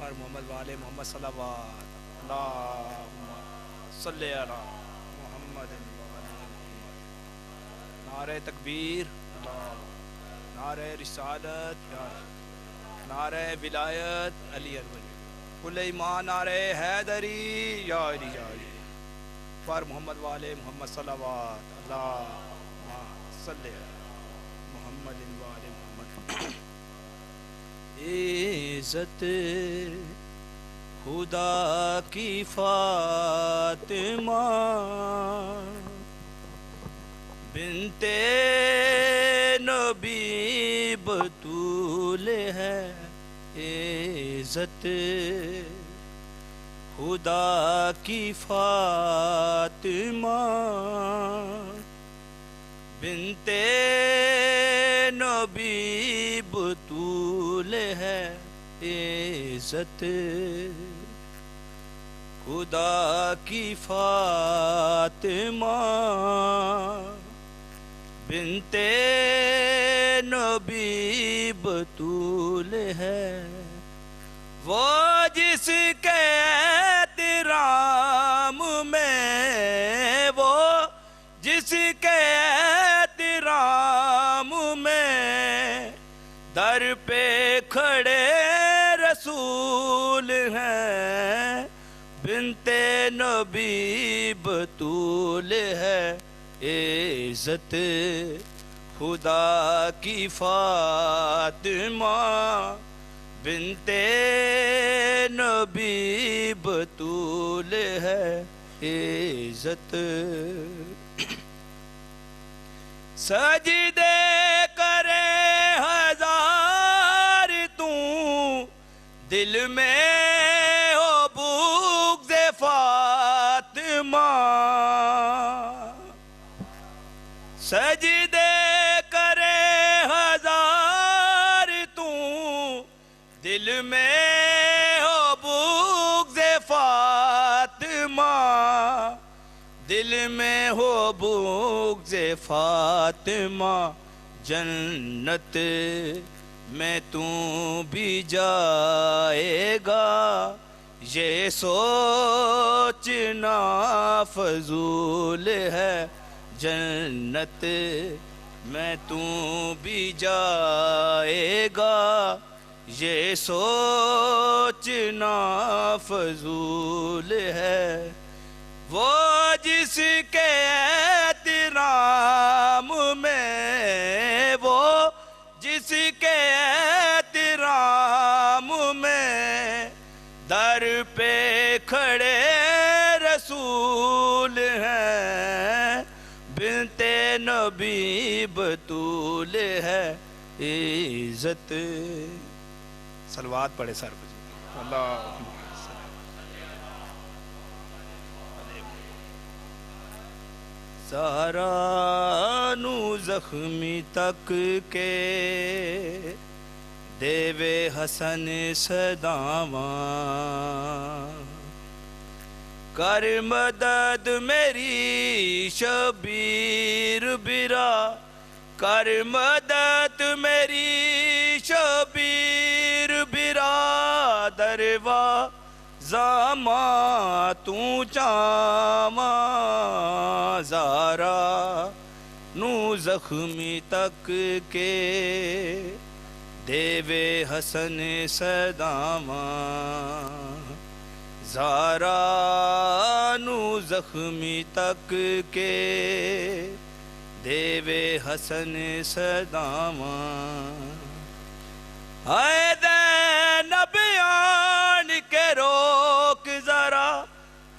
پر محمد والے محمد صلوات اللہم صلی علی محمد وعلی محمد۔ نعرہ تکبیر اللہ، نعرہ رسالت یا رسول، نعرہ ولایت علی الولی، کل ایمان نعرہ حیدری یا علی یا علی پر محمد والے محمد صلوات اللہم صلی علی محمد وعلی محمد۔ عزت خدا کی فاطمہ بنت نبی بطول ہے، عزت خدا کی فاطمہ بنت نبی بطول ہے، عزت خدا کی فاطمہ بنت نبی بطول ہے، وہ جس کے احترام میں، وہ جس کے احترام میں در پہ کھڑے رسول ہیں، بنت نبی بطول ہے، عزت خدا کی فاطمہ بنت نبی بطول ہے، عزت سجدے کرے ہزار تو دل میں ہو بغض فاطمہ، سجدے کرے ہزار تو دل میں ہو بغض فاطمہ، دل میں ہو بغض فاطمہ، جنت میں تو بھی جائے گا، یہ سوچنا فضول ہے، جنت میں تو بھی جائے گا، یہ سوچنا فضول ہے، وہ جس کے احترام میں، وہ جس کے احترام میں در پہ کھڑے رسول ہیں، بنت نبی بطول ہے، عزت صلوات پڑھے سر بجے اللہ زہرا نو زخمی تک کے دیوے حسن صداواں، کر مدد میری شبیر برا، کر مدد میری شبیر برا، دروا زاما تو چاما، زارا نو زخمی تک کے دیوے حسن صداواں، زارا نو زخمی تک کے دیوے حسن صداواں، اے زینب آن کے روک ذرا،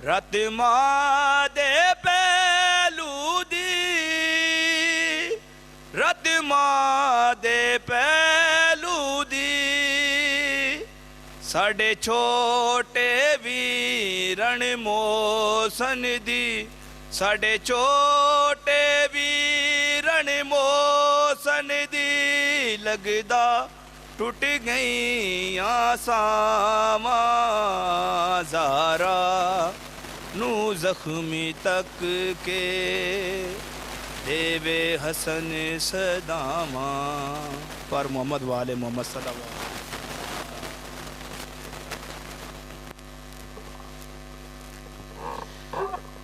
رت ماں دے پہلو دی، رت ماں دے پہلو دی، ساڑے چھوٹے ویرن موسن دی، ساڑے چھوٹے ویرن موسن دی، لگدا ٹوٹ گئی آساماں، زارا نو زخمی تک کے دیوے حسن صداواں پر محمد والے محمد صلی اللہ علیہ وسلم۔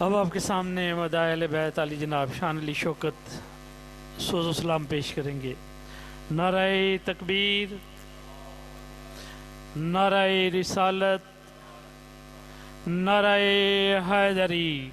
اب آپ کے سامنے مداح اہل بیت علی جناب شان علی شوکت سوز و سلام پیش کریں گے۔ نعرہ تکبیر، نعرہ رسالت، نعرہ حیدری۔